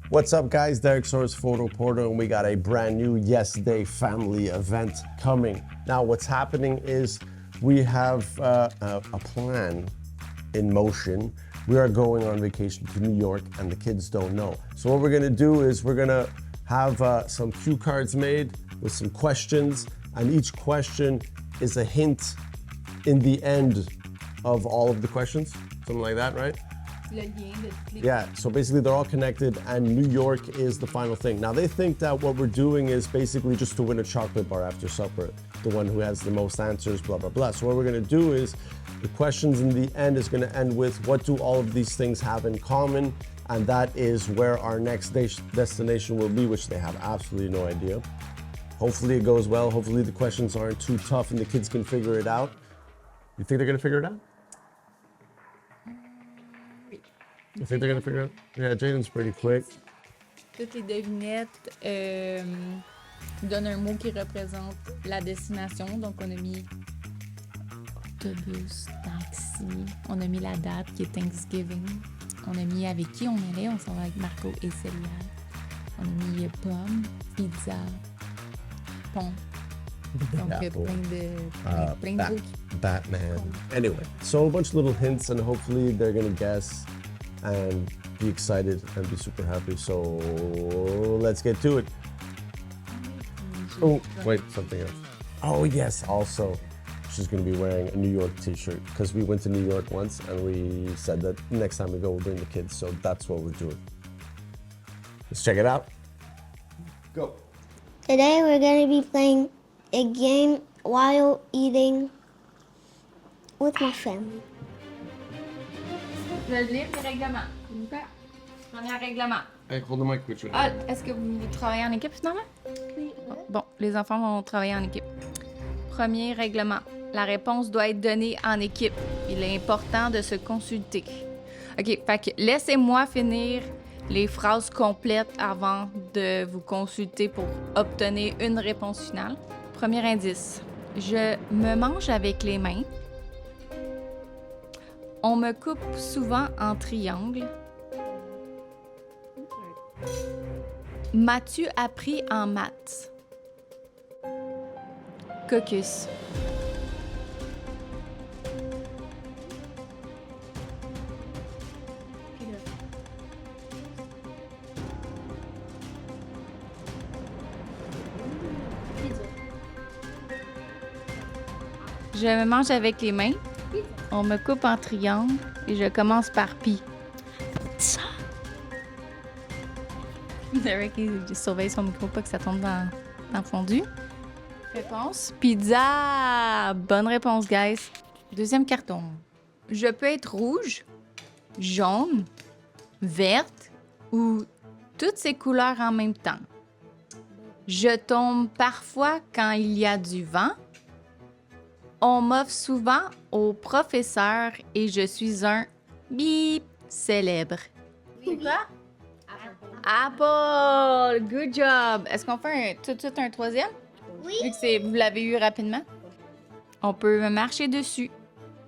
What's up, guys? Derek Soares, Photo Portal, and we got a brand new Yes Day family event coming. Now, what's happening is we have a plan in motion. We are going on vacation to New York, and the kids don't know. So what we're gonna do is we're gonna have some cue cards made with some questions, and each question is a hint in the end of all of the questions, something like that, right? Yeah, so basically they're all connected and New York is the final thing. Now they think that what we're doing is basically just to win a chocolate bar after supper, the one who has the most answers, blah, blah, blah. So what we're gonna do is the questions in the end is gonna end with what do all of these things have in common? And that is where our next destination will be, which they have absolutely no idea. Hopefully it goes well. Hopefully the questions aren't too tough and the kids can figure it out. You think they're gonna figure it out? You think they're gonna figure it out? Yeah, Jaden's pretty quick. Toutes les devinettes donnent un mot qui représente la destination. Donc, on a mis autobus, taxi. On a mis la date qui est Thanksgiving. On a mis avec qui on allait. On s'en va avec Marco et Célia. On a mis pomme, pizza, pont. Donc, plein de mots. Batman. Anyway, so a bunch of little hints and hopefully they're gonna guess and be excited and be super happy. So let's get to it. Oh, wait, something else. Oh yes, also, she's gonna be wearing a New York t-shirt because we went to New York once and we said that next time we go, we'll bring the kids. So that's what we're doing. Let's check it out. Go. Today we're going to be playing a game while eating with my family. Je vais lire les règlements. OK. Premier règlement. Hey, hold the mic with you. Ah, est-ce que vous travaillez en équipe finalement? Oui. Bon, les enfants vont travailler en équipe. Premier règlement. La réponse doit être donnée en équipe. Il est important de se consulter. OK, fait que laissez-moi finir les phrases complètes avant de vous consulter pour obtenir une réponse finale. Premier indice. Je me mange avec les mains. On me coupe souvent en triangle. M'as-tu appris en maths? Caucus. Je me mange avec les mains. On me coupe en triangle et je commence par pi. Ça. Derek, il surveille son micro pas que ça tombe dans le fondu. Réponse. Pizza. Bonne réponse, guys. Deuxième carton. Je peux être rouge, jaune, verte ou toutes ces couleurs en même temps. Je tombe parfois quand il y a du vent. On m'offre souvent au professeur et je suis un bip célèbre. C'est quoi? Apple! Good job! Est-ce qu'on fait tout de suite un troisième? Oui. Vu que vous l'avez eu rapidement. On peut marcher dessus.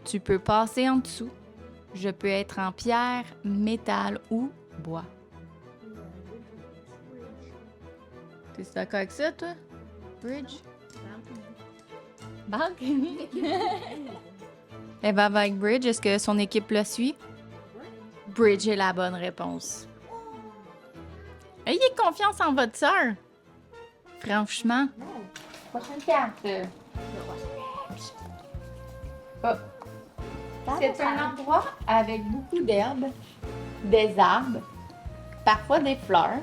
Tu peux passer en dessous. Je peux être en pierre, métal ou bois. T'es d'accord avec ça, toi? Bridge? Balcony. Elle va avec Bridge. Est-ce que son équipe le suit? Bridge est la bonne réponse. Ayez confiance en votre sœur. Franchement. Prochaine carte. Oh. C'est un endroit avec beaucoup d'herbes, des arbres, parfois des fleurs.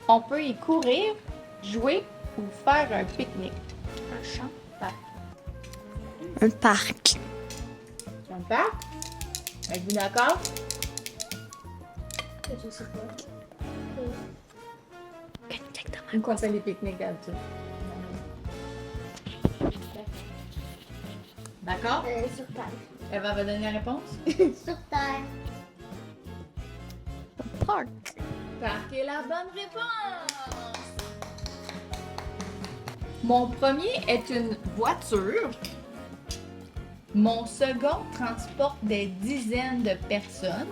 On peut y courir, jouer ou faire un pique-nique. Un champ. Un parc. Un parc? Êtes-vous d'accord? Je sais pas. Exactement. Où qu'on fait les pique-niques là-dessus? D'accord? Sur terre. Eva va donner la réponse? Sur terre. Parc. Parc est la bonne réponse! Mon premier est une voiture. Mon second transporte des dizaines de personnes.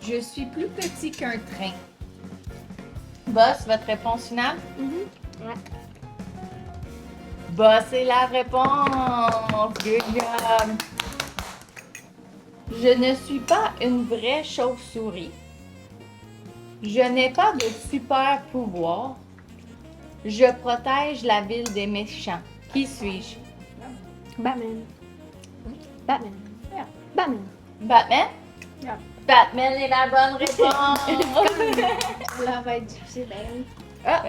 Je suis plus petit qu'un train. Boss, votre réponse finale? Ouais. Boss, c'est la réponse. Good job. Je ne suis pas une vraie chauve-souris. Je n'ai pas de super pouvoir. Je protège la ville des méchants. Qui suis-je? Batman. Batman. Yeah. Batman. Batman? Yeah. Batman est la bonne réponse. Là, va être difficile, hein. Ah,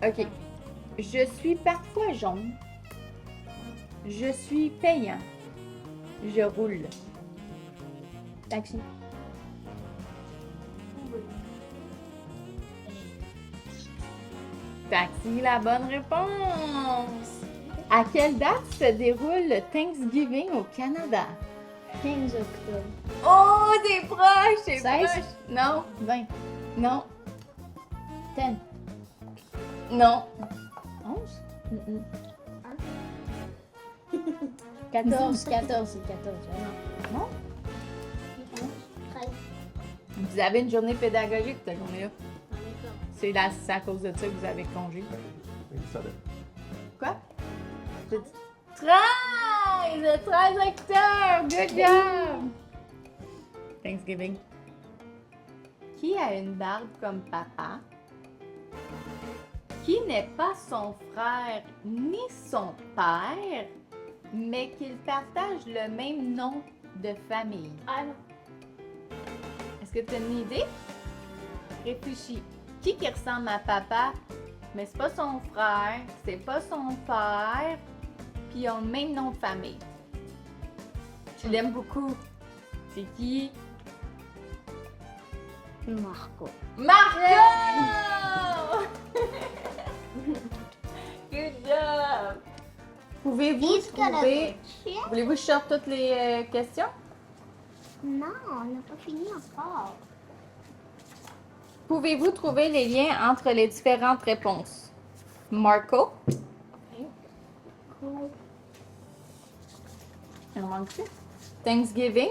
ok. Je suis parfois jaune. Je suis payant. Je roule. Taxi. Taxi, la bonne réponse. À quelle date se déroule le Thanksgiving au Canada? 15 octobre. Oh, t'es proche, t'es 16? proche. Non, 20. non, 10. non. 11? 14, c'est 14. Non? Non? 11, 13. Vous avez une journée pédagogique cette journée-là. C'est à cause de ça que vous avez congé. Quoi? 13 octobre! Good job! Thanksgiving. Qui a une barbe comme papa? Qui n'est pas son frère ni son père, mais qu'ils partagent le même nom de famille? Ah non. Est-ce que tu as une idée? Réfléchis. Qui ressemble à papa, mais c'est pas son frère, c'est pas son père, puis ils ont le même nom de famille. Tu l'aimes beaucoup. C'est qui? Marco. Marco! Good job! Pouvez-vous He's gonna trouver... be cute. Voulez-vous que je sorte toutes les questions? Non, on n'a pas fini encore. Pouvez-vous trouver les liens entre les différentes réponses? Marco? Cool. Il en manque plus. Thanksgiving?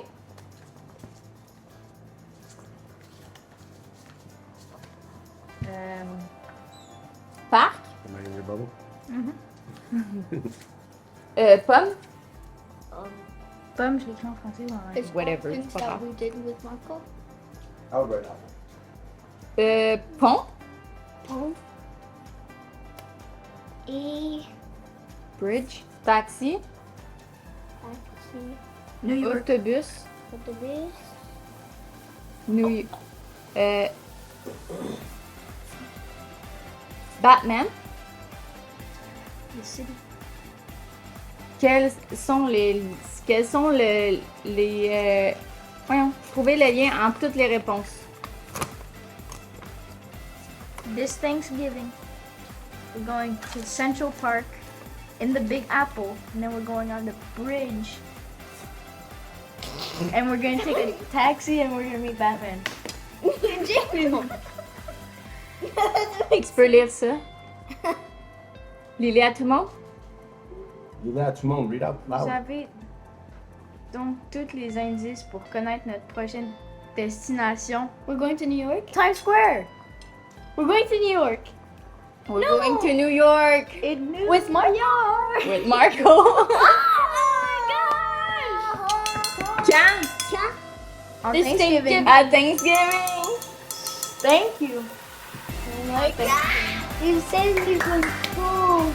Parc? Am I in your bubble? Pomme? Pomme, je l'écris en français ou en anglais? It's Whatever, all it's things pas that grave. we did with Marco. I would write apple. Pont? Pont. Et Bridge? Taxi? taxi. New York. Autobus? Autobus. Batman? The city. Quels sont voyons, trouvez le lien entre toutes les réponses. This Thanksgiving, we're going to Central Park in the Big Apple, and then we're going on the bridge. And we're gonna take a taxi and we're gonna meet Batman. Tu peux lire ça? Lily à tout le monde? You let tout le monde read out Vous loud. avez donc tous les indices pour connaître notre prochaine destination. We're going to New York. Times Square! We're going to New York! We're going to New York In New With Mario. with Marco. Oh Quand? Quand? On This Thanksgiving. À Thanksgiving. Thank you! Oh my god. You said we were cool.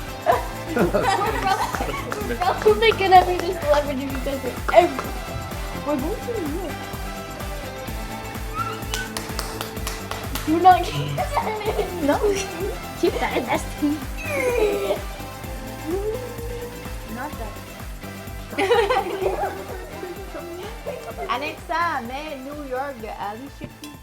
We're probably gonna be the celebrity because we're going to New York. You're not No. Keep that investing. Not that. Alexa, mets New York de Alicia Keys.